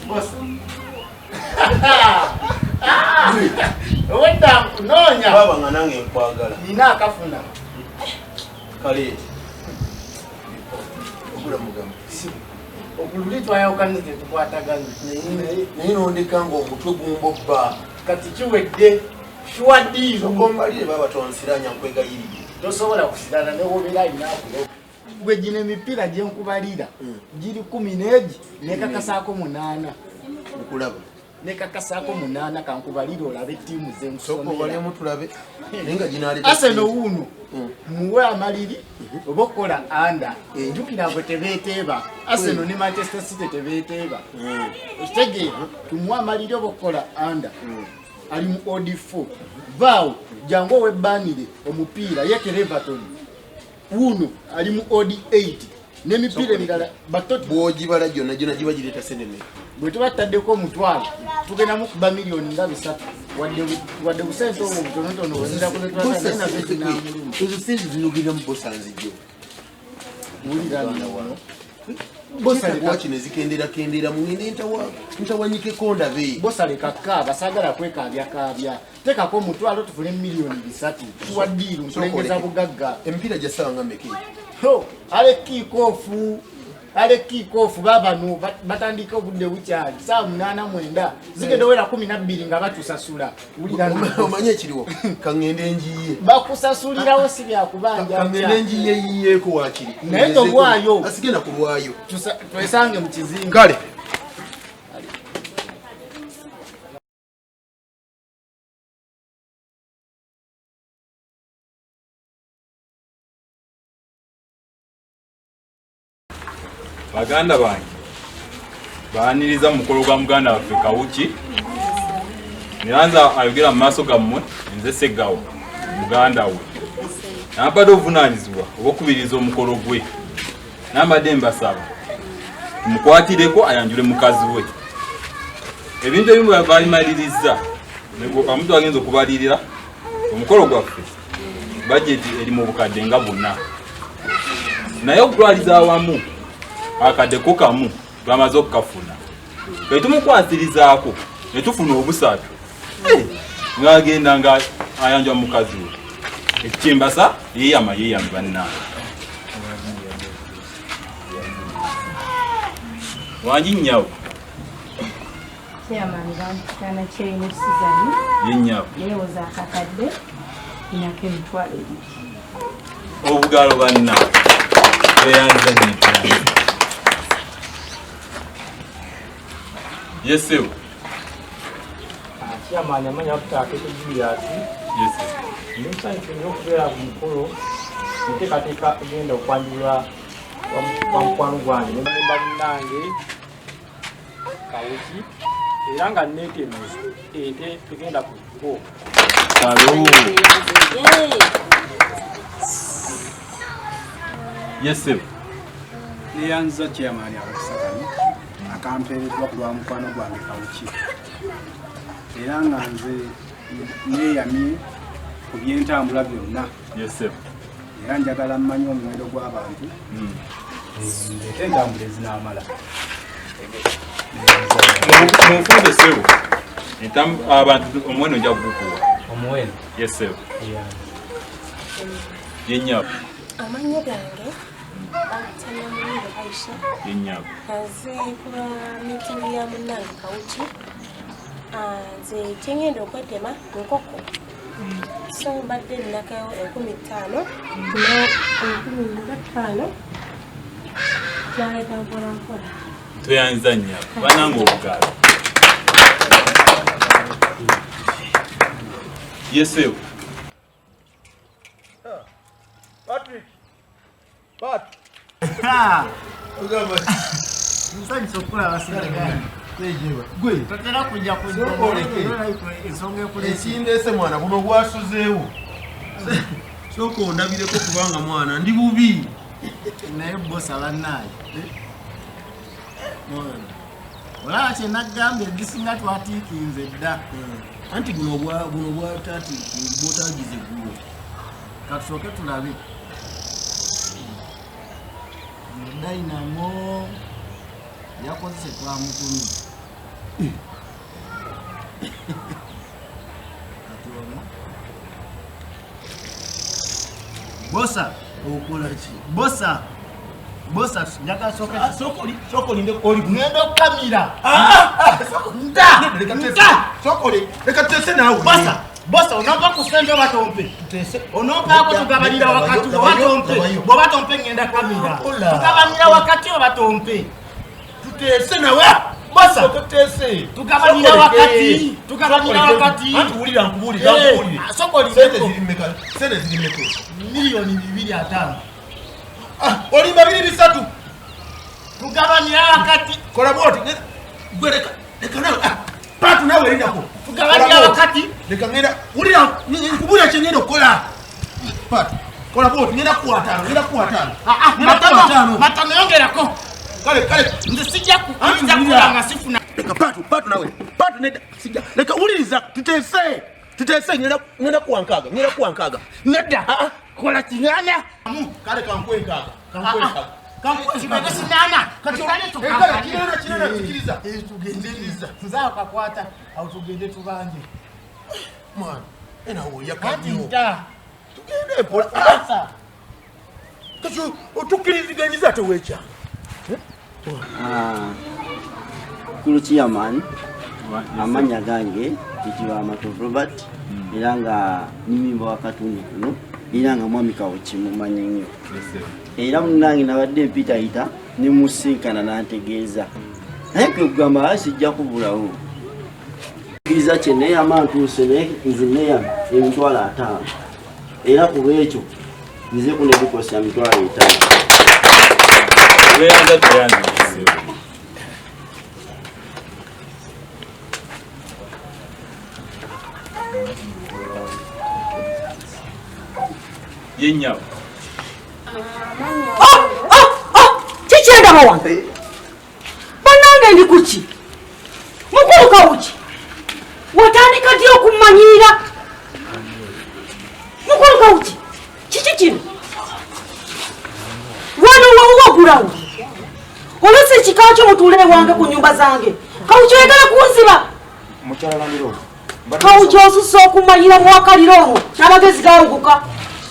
Boss. Wenda kunonya. Baba nganange nkwagala. Nina akafuna. Kale. Ogula mugamba. Okululi twayawukanize tukwatagana. Naye nondekanga omutwe gumbobba. Kati kiwedde. Shwadizo ngombalire baba tonsiranya nkwegayirire. Tosobola kusirana ne wobera inakulo. Gwe gine mipira gye nkubalira. Giri 10 nekakasako 8. Okulaba. Nekakasako 8 kankubalira olabe timu ze nsomera. Soko bale mutulabe. Nenga ginali. Aseno wuno. Muwe amaliri obokola anda. Njukira gwe tebeteba. Aseno ne Manchester City tebeteba. Ostege tumuwe amaliri obokola anda. Ali mu OD4 vao jango webanire omupiira yeke Everton wuno ali mu OD8 nemipira emirala batoti boji bala jona gibagireta seneme bwe tubataddeko omutwalo tugenda mu kuba milioni nga 3 wadde busente obwo butonotono wenda kuletwala na betina mulungu ezo sente zinogirira mu bosanzijo wulira wano bosale kwachi nezikendera mungende ntawanyike konda be bosale kakka basagala kwekabya tekako omutwalo tufune milioni 3 tuwadiru ntulengeza bugagga empira jasawa nga meki ale kikofu babano batandika obudde bukyali saa 8:09 zigenda wera 12 nga batusasula omanye ekiriwo kangende njiye bakusasulirawo si byakubanja kangende njiye yiyeko wakiri naye tolwayo asigenda kulwayo twesange mu kizinga kale baganda bange baaniriza mukolo gwa muganda waffe Kawuki niranza ayogera mu maaso gammwe nze Ssegawo muganda we nabadde obuvunaanyizibwa obw'okubiriza omukolo gwe n'ambadde mbasaba tumukwatireko ayanjule mukazi we ebintu ebimu baalimaliriza omuntu agenza okubalirira omukolo gwaffe bajeti eri mu bukadde nga bonna naye okutwaliza awamu akadeko kamu twamaze okukafuna kwe tumukwasirizaako ne tufuna obusatu ng'agenda nga ayanjwa mukazi we ekikyembasa yeeyama bannange wangi nnyawo Kyamanga kyerina esizani yennyabo yeewoza akakadde inako emitwalo 2 obugalo bannange beyanza nyekyana Yes, sir. Chairman amanya kutaka Julius. Yes. Nisa nyo kubera mukolo. Ntekateka agenda okwanjula wa mkwano gwange ne mbannange Kawuki era nga netemezo ete tugenda kuko. Hello. Yes, sir. Niyanza chairman akusakani. Akamperedwa kwa mkwano gwange Kawuki era nga nze neyamye ku byentambula byonna. Yes, sir. Era njagala mmanyi omuwendo gw'abantu ate entambula ezinaamala Mufumbe sewo abantu omuwendo nja kugukuwa Omuwendo? Yes, sir. Yennyabo amannya gange Tanya Mulindo Aisha. Yennyabo Nze kuba meeting ya munnange Kawuki. Nze kyengenda okwetema nkoko. So mbadde nnakayo 15 15 kyaleta mpolampola. tweyanza nnyabo banange obugalo. Yes, sir. Patrick. Pat. Nsani sokula basigagani. Tejeba. Gwe. Totera kujja kujja ensonga ekulese. Ekindese mwana buno bwasuzeewo. Soko ondabireko kubanga mwana ndi bubi. Naye boss abannaye. Olaba kye nagambye egisinga twatiikinze dda. Anti buno bwatati bwotagize gulo. Katusooke tulabe. Dynamo yakozese twamutumye. Bossa okola ki? Bossa njagala Sokoli nde oli ngenda okukamira. Leka tese naawe. Bossa onova kusente batompe. Onovaako tugabanira wakati batompe. Bw'oba tompe ngenda kamira. Tugabanira wakati batompe. Tutese nawe. Bossa tutese. Tugabanira wakati. Antulira nkubulira. Sokoli Sente zirimeka. milioni 2.5. Oli 2-3. Tugabanira wakati. Kola bwoti. Gweleka. Leka nawe. Patu nawe lindako. Tugabanira wakati. Leka ngenda. Ulira nkubulira kyengenda okukola. Patu. Kola bwoti ngenda kuwatano. Matano yongerako. Kale. Nze sijja kukkiriza kulanga sifuna. Leka patu nawe. Patu neda sijja. Leka uliriza tutese ngenda kuwankaga. Nedda. Kola kinyanya. Kale kankwenkaga. Kibega sinana. Kati olale Kinana sikiriza. tugenderiza. Nzaa kakwata au tugende tubanje. Mwana. Ena wo Kati yakanyo. nta. Tugende pola. Kati otukiriziganyiza tewecha. Kulu chairman amanya gange kitiwa Matovu Robert era nga nimimba wakatuni kuno era nga mwami Kawuki mumanyi nnyo era munange nabadde mpitayita ne musinkana nantegeeza naye kwegamba sijja kubulawo kiriza kyene amantuuse ne nzineya emitwalo 5 era kubwekyo nze kuno bikosa emitwalo 5 Yenyawo. Kikyenda bawange. Banange ndi kuki? Mukulu Kawuki. Watandika ddi okumanyira? Mukulu Kawuki. Kiki kino? Wano wawagulawo. Olose ekika kyo mutuule wange ku nnyumba zange. Kawuki oyagala kunziba? Mukyala Landiro. Kawuki osusse okumanyira muwakalira omwo n'amagezi gawuguka.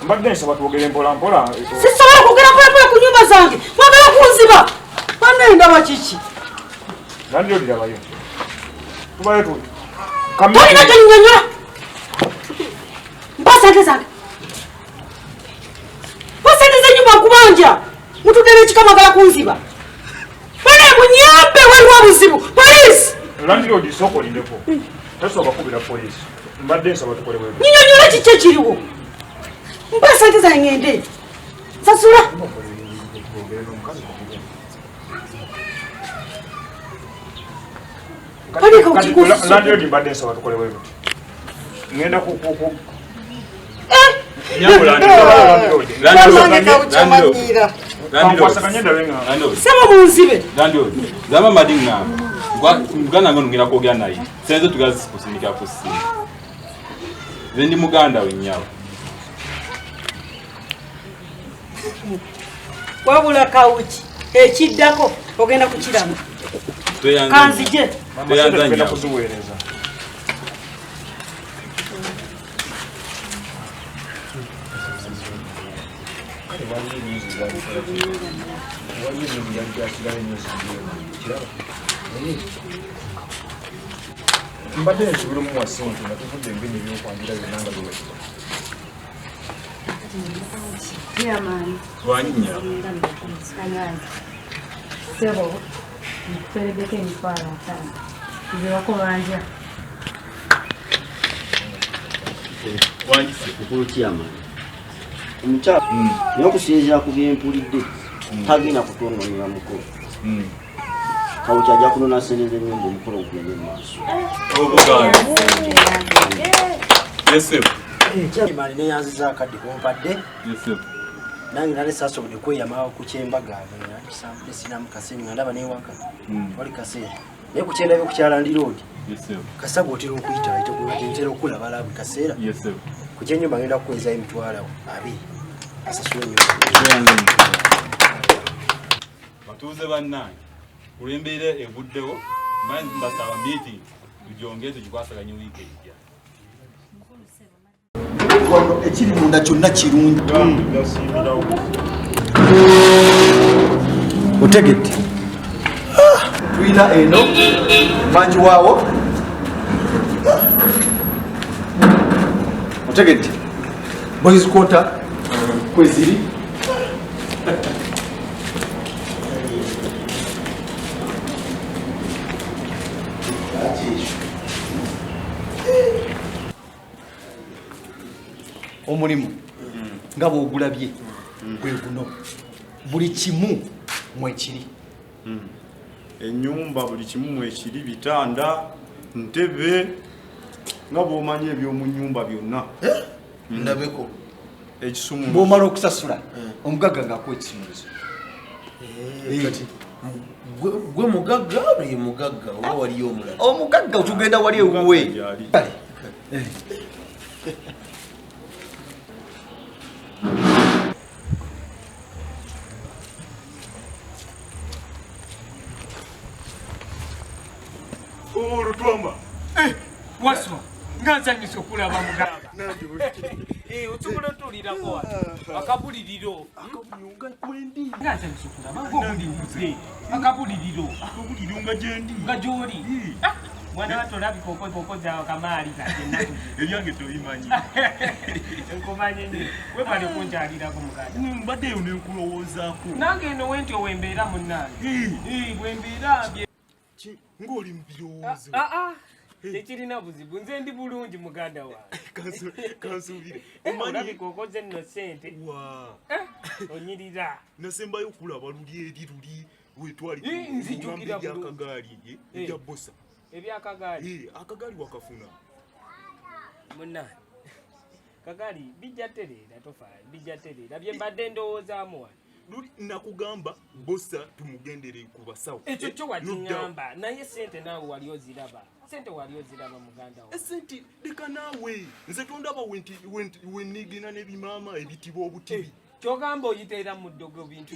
Mbadde nsaba twogere mpola. Sisobola kwogera mpola ku nnyumba zange. Mwagala kunziba. Bana ndaba kiki? Landiro dirabayo. Tubayo tu. Tolina gyonyonyola. Mpa sente zange. Mpa sente z'ennyumba nkubanja. Mutudde ekikamagala kunziba. Bana munyambe waliwo buzibu. Poliisi. Landiro disoko lindeko. Tasoba kubira poliisi. Mbadde nsaba tukole bwe. Nyonyola kiki ekiriwo. Mpa sente zange ngende. Sasula. Landiro mbadde nsaba tukole bwe. Ngenda ku Sema munzibe. Zama madinga. Muganda ngo ngira kwogera naye. Senze tugazi kusindika kusi. Zendi muganda wenyawo. Wabula Kawuki. Ekiddako ogenda kukiramu. Kanzije. Tuyanzanya kuzuweereza. Mbadde ekibulumu wa ssente nga tuvudde ebintu ebyokwanjira byonna nga biwe. Wanya. Sebo, tuelebeke emitwalo 5. Nze wakobanja. Mukulu chairman omukyala n'okusinziira ku byempulidde tagenda kutononera mukulu Kawuki ajja kunona sente z'ennyumba omukolo ogugende mu maaso. Chairman neyanziza akadde kumpadde nange nali saasobodde kweyama ku kyembaga nesinamu kaseera nga ndaba newaka wali kaseera naye ku kyendabye ku Kyalandi Road kasaga otera okuyita ntera okulaba laabu kaseera ku kyenyumba ngenda kukwezaayo emitwalo 2 asasula ennyumba. batuuze bannange kulembera evuddewo manje mbasaba meeting tugyongere tugikwasaganye wiiki ejja wano ekiri munda kyonna kirungi otegedde tulina eno manji waawo otegedde boys quarter kweziri omulimu nga bwogulabye gwe guno buli kimu mwekiri ennyumba buli kimu mwekiri bitanda ntebe nga bw'omanyi eby'omu nnyumba byonna ndabeko ekisumu bw'omala okusasula omugagga ng'akuwa ekisumulizo gwe mugagga ye mugagga oba waliyo omulala omugagga tugenda wali ewuwe olutwamba waswa ngansanyusa okulaba mugamba osobola otulirako akabuliriro ngansanyusa okulaba ngaobulibuze akabuliriro nga gyendi nga gyoli mwana watolabika okozawo kamaali kaennaku ebyange tobimanyi nkumanyi nyo webale kunkyalirako muganda mbaddeyo nenkulowoozaako nange eno wenti owembeera munnange bwembeera ng'oli mu birowoozo tekirina buzibu nze ndi bulungi muganda wange kansuubire olabika okoze nno sente onyirira nasembayo okulaba luli eri luli wetwali nzijukira ebyakagaali ebya bosa ebyakagaali akagaali wakafuna munnange kagaali bijja tereera tofaayo bijja tereera bye mbadde ndowoozaamu wano nakugamba bosa tumugendere ku basawo ekyo kyo wakiŋŋamba naye sente naawe wali oziraba sente wali oziraba muganda wa esente leka naawe nze tondaba wenigina n'ebimaama ebitiba obutibi kyogamba oyiteera mu ddogo bintu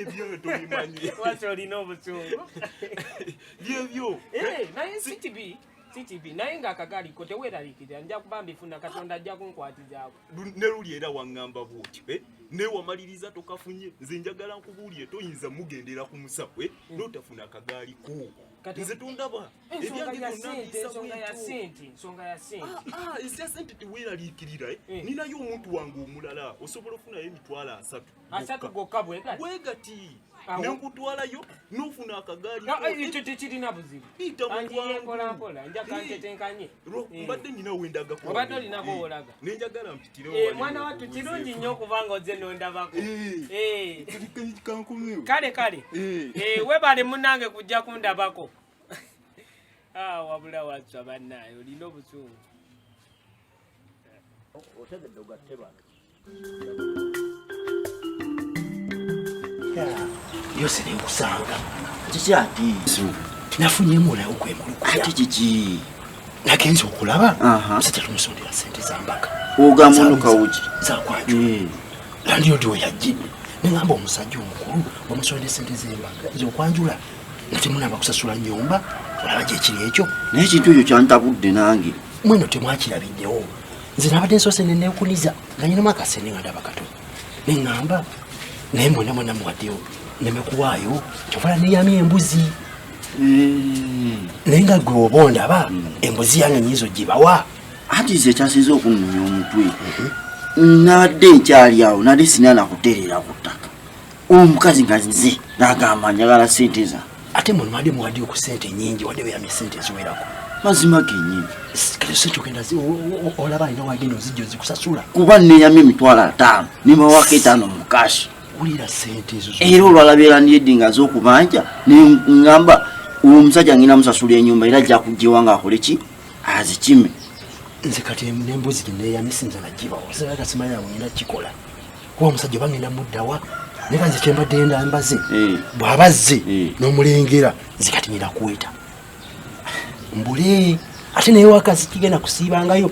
ebyo tobimanyi wasi olina obusungu byebyo naye CTB naye ng'akagaaliko teweeraliikirira nja kuba mbifuna katonda ajja kunkwatizaako ne luli era waŋŋamba bwotyo ne wamaliriza tokafunye nze njagala nkubuulire toyinza mugendera ku musawo n'otafuna akagaaliko nze tondaba ensonga ya sente esya sente teweeraliikirira ninayo omuntu wange omulala osobola okufunayo emitwalo 3 gokka bwegati nenkutwalayo n'ofuna akagaali ekyo tekirina buzibu anjiye mpolampola njaka ntetenkanye mbadde nina wendaga obadde olinako wolaga nenjagala mpitire mwana wattu kirungi nnyo okuba nga ozze nondabako kale webale munnange kujja kundabako wabula watswa bannaye olina obusungu otegedde ogatte bano yose nenkusanga kikyati nafunyemu olayo okwemulukuya ati kiki nagenza okulaba musajja tumusondera sente zambaga ogamunuka uki zakwanju landiodi weyajjidde neŋamba omusajja omukulu omusondera sente zembaga nze okwanjula natemunaba kusasula nyumba olaba gyekiri ekyo naye ekintu ekyo kyantabudde nange mweno temwakirabiddewo nze nabadde nsose nenekuniza nga nyinamu akasente nga ndaba katono neŋŋamba naye mwena muwaddeyo nemekuwaayo kyovala neyamya embuzi naye nga gwe oba ondaba embuzi yange nyinza ogibawa ati ze ekyasinze okunnonya omutwe nabadde nkyali awo nali sina nakutereera ku ttaka omukazi nga nze nagamba njagala sente za ate mulimadde muwaddeyo ku sente nyingi wadde weyamya sente eziwerako mazima genyini kale sente ogenda olaba alina wagenda ozijja ozikusasula kuba neyamya emitwalo 5 nimawako 5 mu kashi wulira sente ezo era olwalabeera ndiyedde nga z'okubanja neŋŋamba omusajja ngina musasula ennyumba era ajja kugyewa ngaakole ki azikime nze kati nembuzi gineyamya sinza nagibawo sabaga simanyi awo ngenda kikola kuba omusajja oba ngenda muddawa naye kanze kyembadde ndambaze bw'abazze n'omulengera nze kati ngenda kuweta mbule ate naye wakazi kigenda kusiibangayo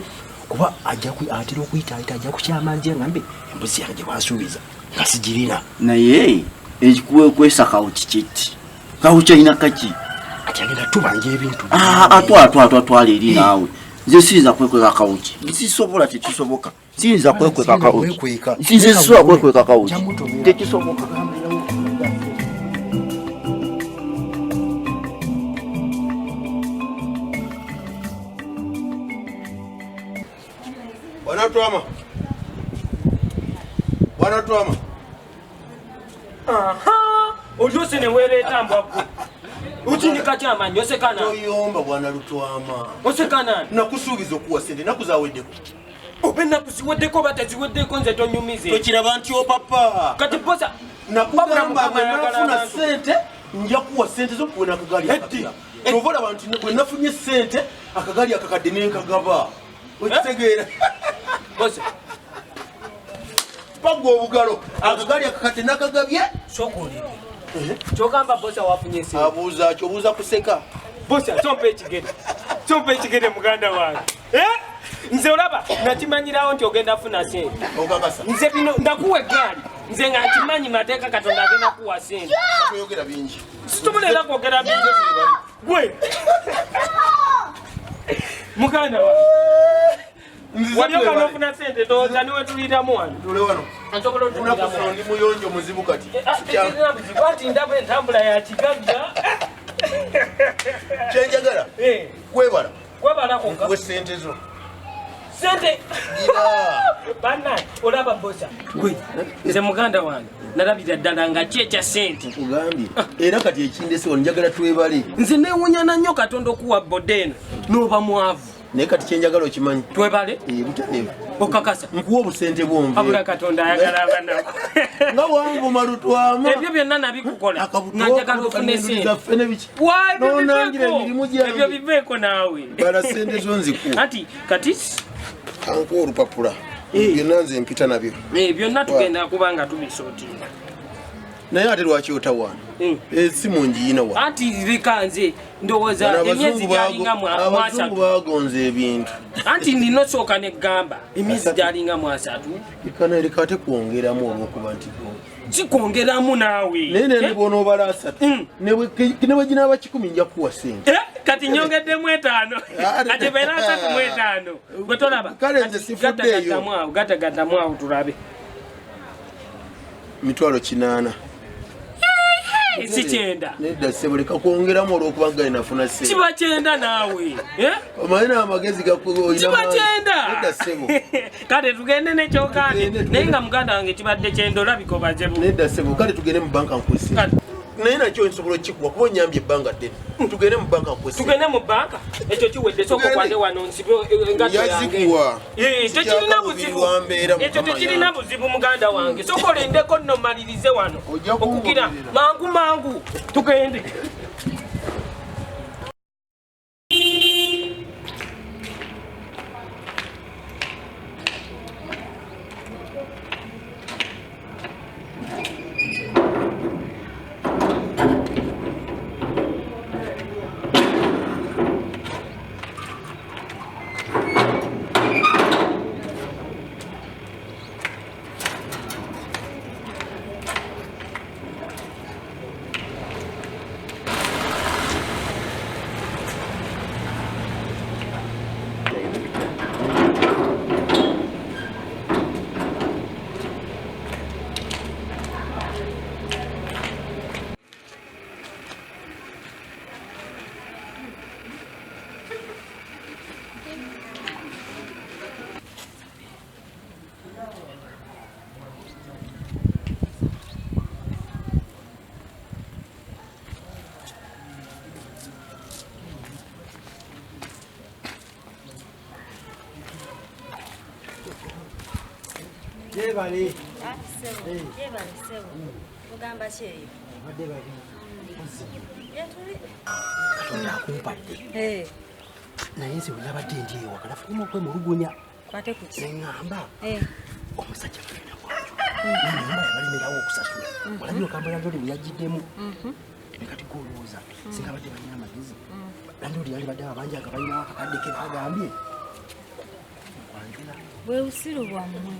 kuba atera okuyitaayita ajja kukyamanje ngambe embuzi yange gye bwansuubiza nga sigirina naye ekikuwe kwesa kawuki kiti kawuki alina kaki ati agenda tubanja ebintu twala eri naawe nze siyinza kwekweka kawuki sisobola tekisoboka siyinza kwekweka kawuki nze sisobola kwekweka kawuki tekisoboka Bwana Twama. Aha. Ojose ne weleta mbwaku. Uchinika chama nyosekana. Toyomba bwana Lutwama. Osekana. Nakusuubiza okuwa sente nakuzaweddeko. Openda kusiweddeko bataziweddeko nze tonyumize. Tokiraba nti opapa. Kati posa nakugamba nafuna sente nja kuwa sente zokuwena akagali akapya. Tovola abantu bwe nafunye sente akagali akakadde nenkagaba. Okitegeera. Posa. Pagwa obugalo akagali akakadde nakagabye sokolebe kyogamba bosa wafunye sente abuuza kyobuuza kuseka bosa sompa ekigere muganda wange nze olaba nakimanyirawo nti ogenda funa sente nze bino ndakuwa eggaali nze nga nkimanyi mateeka katonda agenda kuwa sente toyogera bingi situmuleera kwogera bingi gwe muganda wange walioka nofuna sente toza niwe tuliramu wano tule wano unakusala ndi muyonjo muzibu kati ati ndaba entambula ya kigagga kyenjagala kwebala konka sente zo sente bana olaba bosa gwe nze muganda wange nalabira ddala nga kyekya sente kugambye era kati ekindesewo njagala twebale nze newunyana nnyo katonda okuwa bodeno n'oba mwavu naye kati kyenjagala okimanyi twebale butereevu okakasa nkuwa obusente bwonve abula katonda ayagala abanako nga bwanvuma Lutwama ebyo byonna nabikukola nga njagala ofune sente ebyo biveeko naawe bala sente zo nziku ati kati kankuwa olupapula byonna nze mpita nabyo byonna tugenda kuba nga tubisootinga naye ate lwaki otawaana esimu njiyina wa anti likanze ndowooza emyezi gyalinga abazungu bagonza ebintu anti ndinosooka neggamba emyezi gyalinga mu 3 ikanaereka ate kwongeramu olwokuba nti kikwongeramu naawe naye nendibona obala 3 ne bwe ginaaba 10 nja kuwa sente kati nyongeddemu 5 ate beera 3 gwe tolaba kale nze sifuddeeyo gatagattamu awo tulabe 800 si kyenda nedda ssebo leka kwongeramu olwokuba nga nafuna ssebo kiba kyenda naawe omanyi n'amagezi kiba kyenda nedda ssebo kale tugende nekyokande naye nga muganda wange kibadde kyenda olabika obazebu nedda ssebo kale tugende mu banka nkwesi naye nakyo nsobola okikuwa kuba onyambye ebbanga ddene tugende mu banka nkwesi tugende mu banka ekyo kiwedde sooka okwande wano nsibe yazikuwa tekirina buzibu ekyo tekirina buzibu muganda wange sooka olindeko nno malirize wano okukira mangu tugende Jebale. Jebale sebo. Mugamba kyeyo. Badde bali. Yatuli. Katonda akumpadde. Naye nze olabadde ndi ewa kalafuna okwemulugunya. Kwate ku ngamba. Omusajja mulina kwanjo. Nanyumba yabalimirawo okusasula. Olabye okambala ndoli muyagiddemu. Nekati golowooza. Singa badde balina amagezi. Landoli yali badde abanja nga balina akakadde ke bagambye. Bwe usiru bwa mmwe.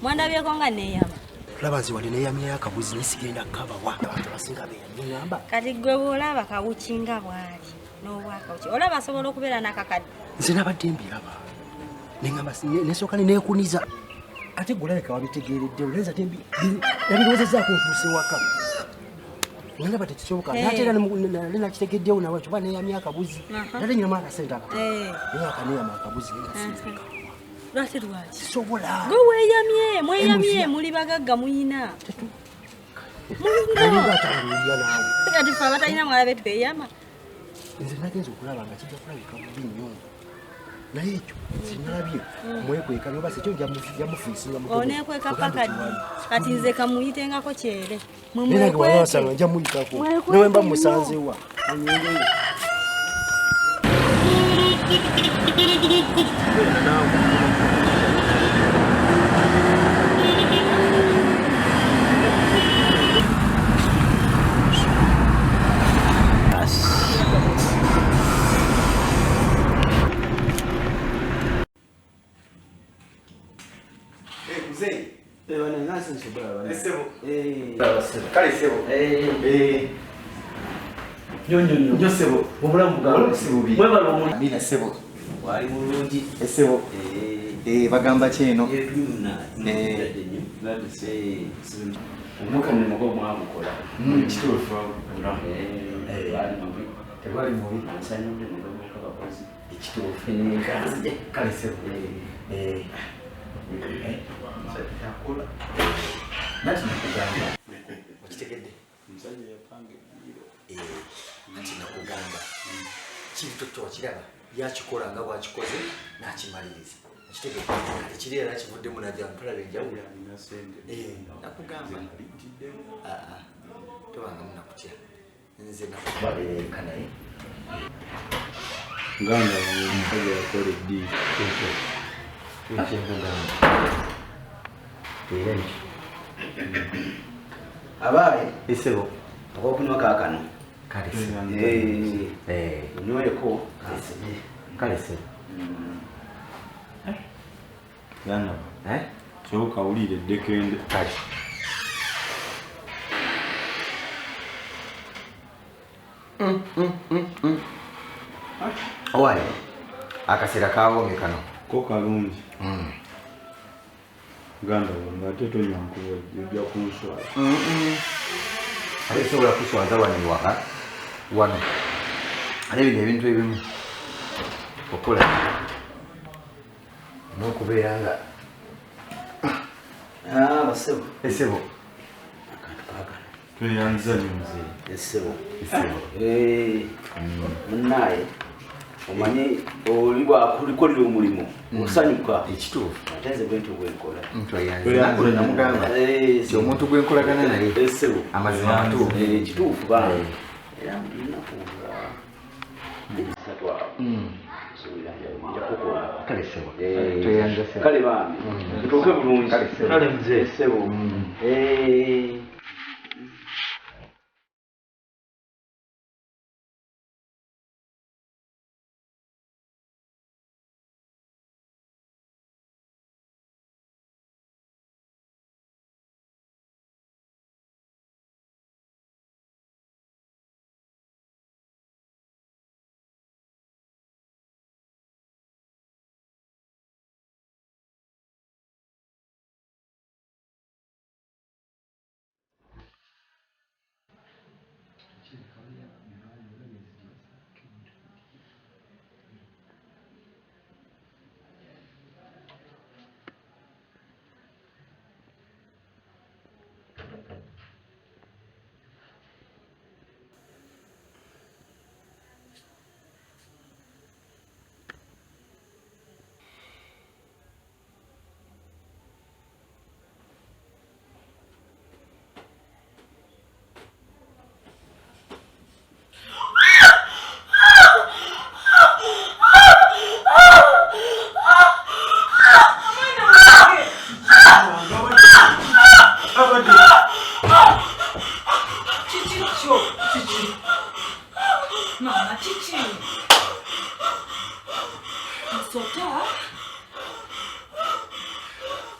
Mwandabyeko nga neeyama. laba nze wali neyamya akabuzi nesigenda kabawa abantu basinga beyamyamba kati gwe bwolaba kawukinga bwali n'obwakawuki olaba asobola okubeera n'akakadde nze nabadde mbiraba neŋamba nesooka neneekuniza ate gulabeka wabitegeeredde olenza nabirowoozezaako ntuuse waka nalaba tekisoboka nate era nali nakitegeddewo nawe kuba neyamya akabuzi nate nyinamu akasente naye akaneyama akabuzi nengasinzeka lwaki lwaki sobola gwe weeyamye mweyamye muli bagagga muyina kati fe abatalina mwalabe tweyama nze nagenza okulaba nga kijja kulabika bubi nnyo naye ekyo sinalabye mwekweka noba sekyo jamufiisinga oneekweka pakadi kati nze kamuyitengako kyere nenange wawasanga nja muyitako newemba musanzewa anyengeye Nyo sebo, obulamu bwawe sibubi. Mwebala omuntu. Amina sebo. Wali mulungi. Sebo. Bagamba kyeno. Omuka ni mugo mwabukola. Kituufu ura. Tebali mubi. Nsanyude mugo kabakozi. Ekituufu ni kazi. Kale sebo. Takola. Nati nakugamba. Okitegedde. Msajja yapange biro. Nati nakugamba. Kintu kyo kiraba. Yakikola nga bwakikoze nakimaliriza. Kitegedde. Ekiri era kivudde munajja mpalabe njawula nasende. Nakugamba. Tobanga munakutya. Nze nakubaleka naye. Nganga msajja yakola eddi. Abaye isebo akokunywa kakano kale unyweko kale se yana kyo kawulire dekende kale owaye akasera kawo mekano ko kalungi ganda nga tetonywa nkuwe ejja kunswala ale sobola kuswaza wano waka wano ale bino ebintu ebimu okola n'okubeera nga basebo esebo tweyanza nyuze esebo munnaye omanye oli bwakulikolera omulimu osanyuka ekituufu ate nze bwentyo bwenkola namugamba ti omuntu gwenkolagana naye amazima matuufu ekituufu bana era mulinakunga esatu awo kale bambi tutuuke bulungi kale mzee sebo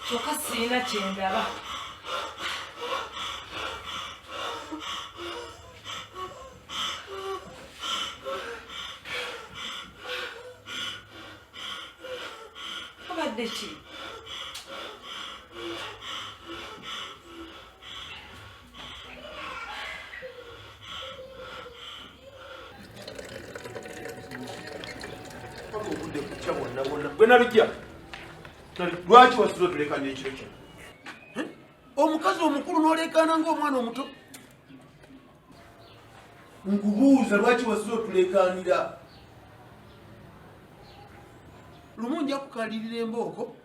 kyokka sirina kyendaba kibadde ki? obudde kucya bonna bonna gwe nalujja lwaki wasiro tulekana ekiro kino omukazi omukulu n'olekana ng'omwana omuto nkubuuza lwaki wasiro tulekanira lumu nja kukalirira embooko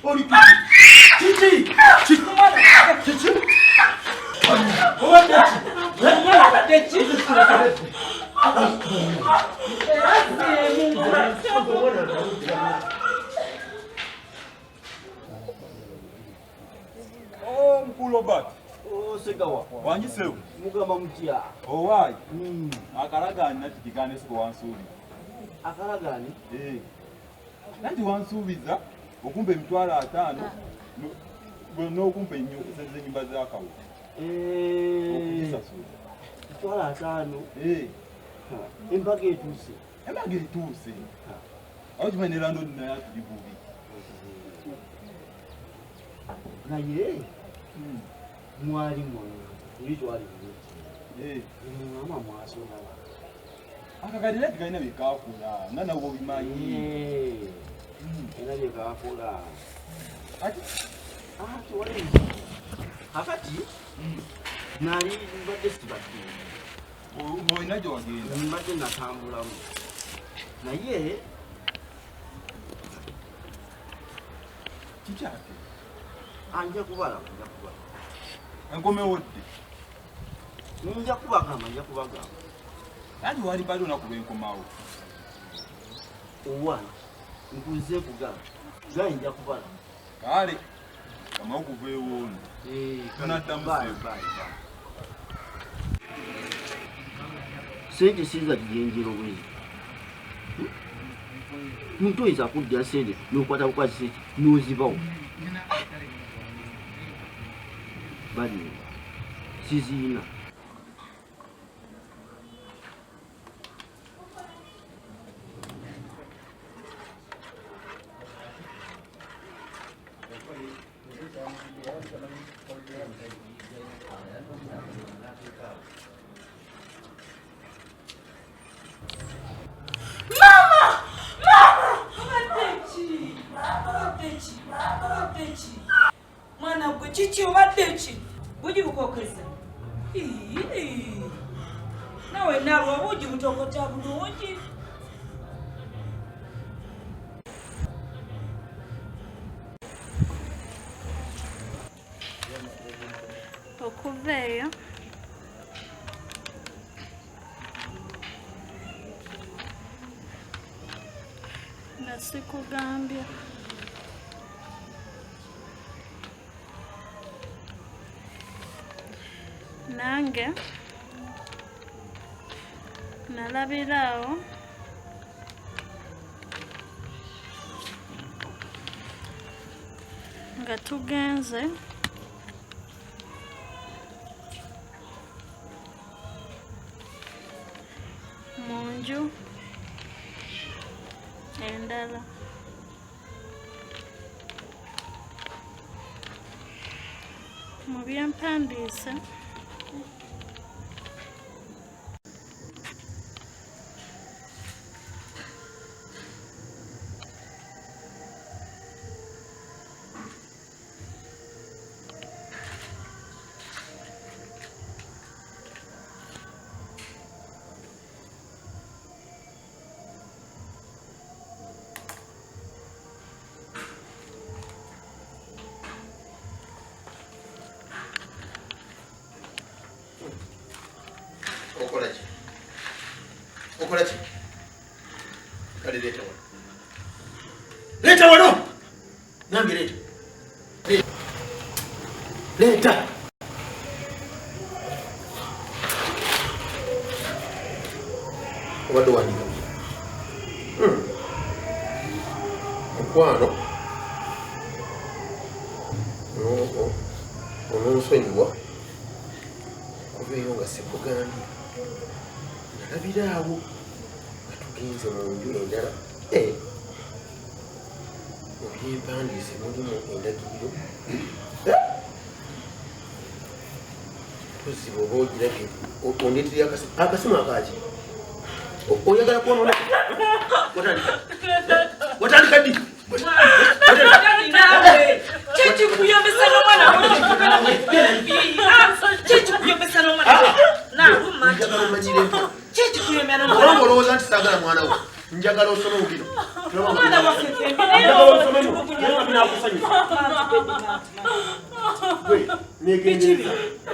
oli kiki Oh, Mkulu Robert. Oh, Segawa. Wanjisewu. Mugamba mutya. Owaayi. Akalagaani nati kigane siko wansuubiza. Akalagaani? Nati wansuubiza okumpa emitwalo 5 n'okumpa ennyumba z'akawo. Okujisasula. Emitwalo 5? Embaga etuuse. Embaga etuuse. Aho kimanyi erando naye atuli bubi. Naye mwali muli twali bulungi mama mwasoma akakalira tikalina byekafula nga nawe obimanyi era byekafula ati akati nali mbadde sitibadde olina gyewagenda mbadde natambulamu naye kikyake anja kubala enkomewo dde nja kubagamba anti wali mbadde onaku lwenkomawo owana nkuze kugamba gaye nja kubala kale kamawo kuva ewoono tonaddamu sente sinza tujenjera obwezi muntu oyinza kudya sente nokwata bukwasi nozibawo bali sizina mwana gwe kiki obadde ki bugi bukokeza nawe nalwa bugi butokota bulungi okuva eyo nga sikugambye nange nalabiraawo nga tugenze mu nju endala mu byempandiise okola ki kale leeta wano nange leeta obadde wandika mukwano ononsonyiwa kuva eyo nga sikugambye nalabiraawo tugenze mu nju endala ebyepandise mulimu endagiriro kuziba oba ogirabye ondeeteri akasimu akaki oyagala kuwona watandika ddi kikikuyomesa n'omwana kikikuyomesa n'omwana olowooza nti saagala mwana wo njagala osome obino negendereza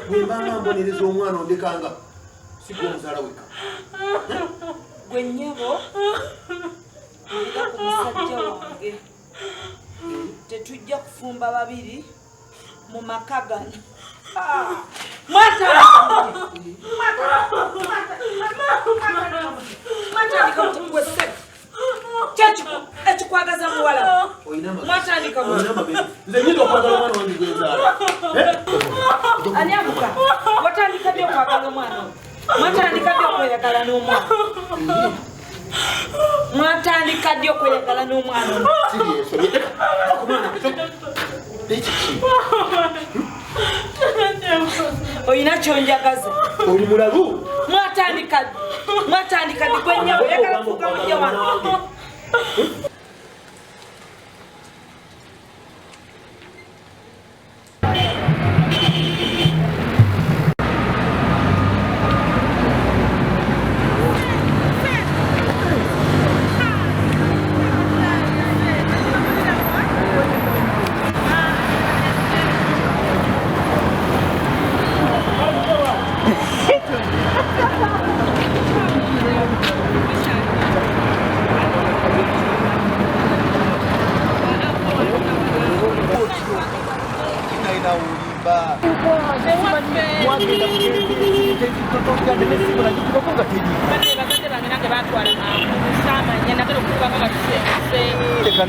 bwembanga mbonereza omwana ondekanga sigwa omuzaala weka gwe nnyabo nga ku musajja wange tetujja kufumba babiri mu maka gano mwatandika mutugwese ekikwagaza muwala mwatandika nze nyinza okwagala omwana wange gwenzaala ani avuga watandika byo okwagala omwana mwatandika byo okweyagala n'omwana mwatandika ddi okweyagala n'omwana oyina kyonjagaza oli mulabu mwatandika ddi gwenyawo oyagala kuuka mujja wange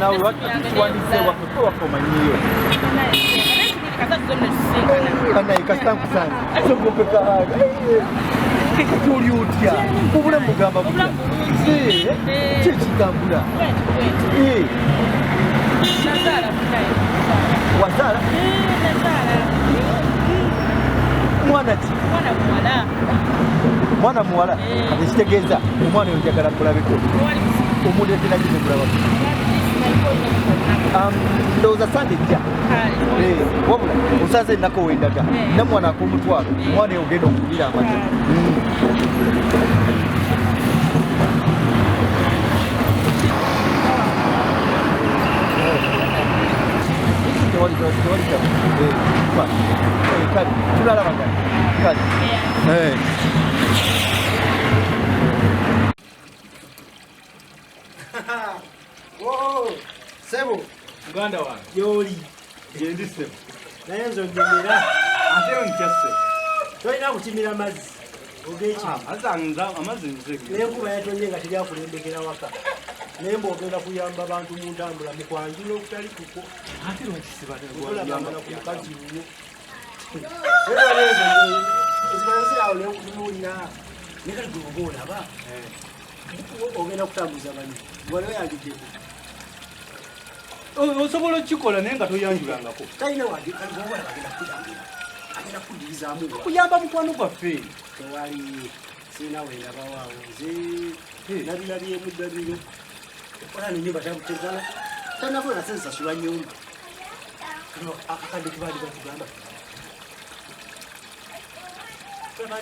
nawe watuwandiise wakomanyiyo kanaye kasanku sana sogopekaaga tuli utya obula mugamba butya kyekitambula wazaala mwana ki mwana muwala ekitegeeza omwana oyo njagala mulabeko omuleetera kino mulabako ndowooza sande jja wabula osaze enako wendaga namwana ak'omutwalo omwana eyo ogenda okubira amata kale tulalabagana kale sebo muganda wange yoli gendi sebo naye nze ogemera ate onkyase tolina kutimira mazzi amazzi nze nenkuba yatonye nga teryakulembekera waka naye mbaogenda kuyamba bantu mu ntambula mukwanjula okutali kuko ate lwakisibalabamala ku mukazi nnyo ezibanzirawo nekutunuulira nekali gweoba olaba ogenda kutambuza bani waliwo yandiddeko osobola okukikola naye nga toyanjulangako talina wagenda agenda kuddirizamu kuyamba mukwano gwaffe tewali sirina wendabawaawo nze nabirabyemu ddabiro okola nenyumba tabutegala tanafuna sensasula nyumba akakadde kibaali batugamba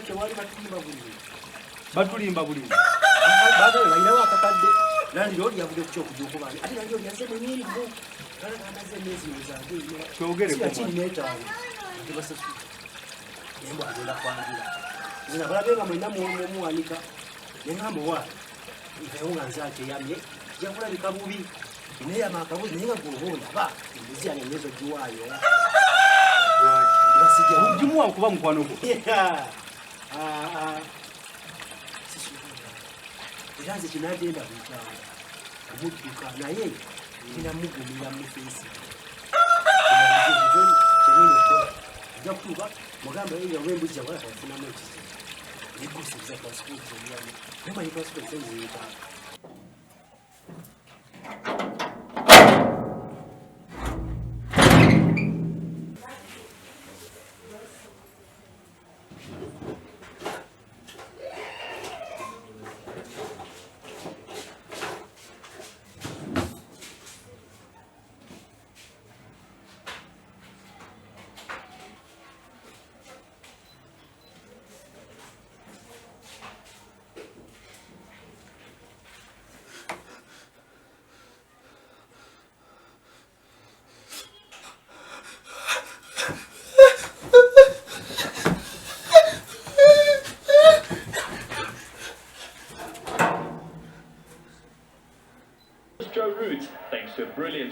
tewali batulimba bulimi balinawo akakadde nandi oli yavuge ku kyokujukubaani ate nandi oli yaze nenyirivu amaze emyezi muzangeakirineetaano tebasasula naye mbw agenda kwanjula nzina balabe nga mwena muwanika neŋamba owaali nvewo nga nze akyeyamye yakulabika bubi neyama akabuzi naye nga gwoba olaba embuzi yange emyezi ogiwaayo ogimuwa okuba mukwano gwo era nze kinagenda buyitanga omudduka naye kinamugumira mu feesi ojja kutuuka mugamba yawa embuzi yawala kafunamu ekizibu negusiza pasipoti eyamu nemanyi pasipoti enziyeetaaga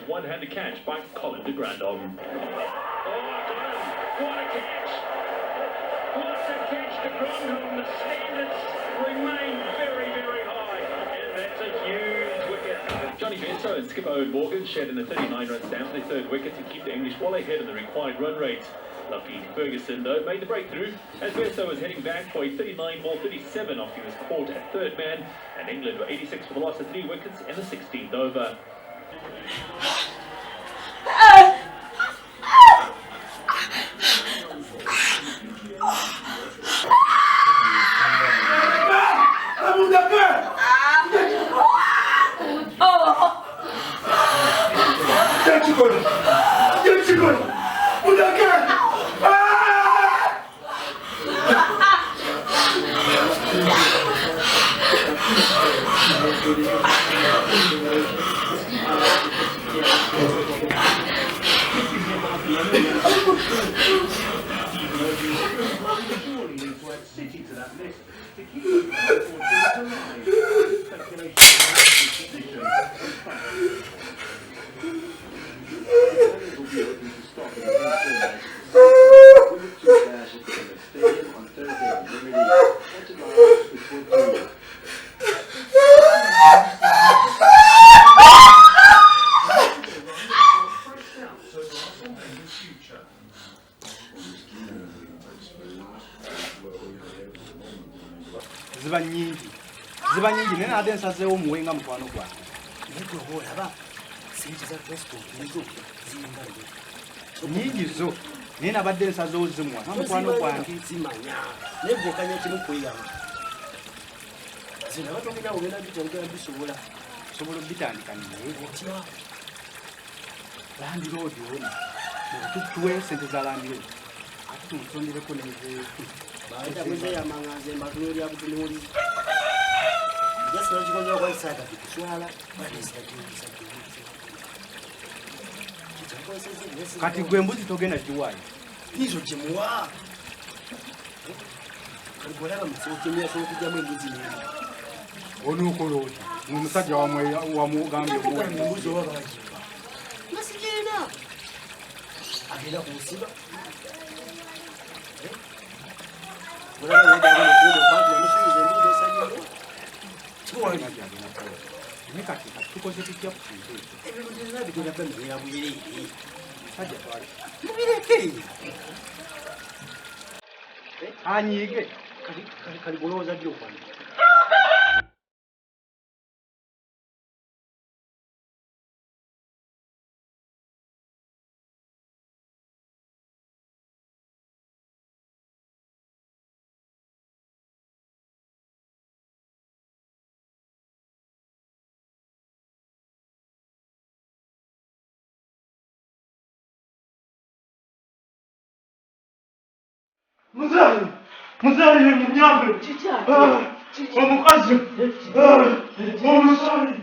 one-handed catch by Colin de Grandhomme. What a catch! What a catch to Grandhomme. The standards remain very, very high. And that's a huge wicket. Johnny Bairstow and skipper Owen Morgan shared in the 39 runs down for their third wicket to keep the English well ahead of the required run rate. Lucky Ferguson, though, made the breakthrough as Bairstow was heading back for a 39 ball 37 off. He was caught at third man, and England were 86 for the loss of 3 wickets in the 16th over. ziba nyingi naye ate nsazeewo muwenga mukwano gwange nyingi zo naye nabadde nsazeewo zimwa nga mukwano gwange naye gwokanya kimu kweyama zina batogenda ogenda bitongera bisobola sobola obitandika naye otya landiroodi ona tuwe sente za landiroodi ate tumusondereko nezeyamang'anze mbatunuulya butunuuli jasinakikonzera kwaisaga kuswala kati gwe mbuzi togenda giwaayo izo gimuwa kaligolaba musokimu yasobola okujjamu embuzi nene onookola oti omusajja wamugambye embuzi oba bagiwa nasigenda agenda kumusiba tukoze tutya ku kintu anyiige kaligolooza ddi okwana Muzali munyambe omukazi omusali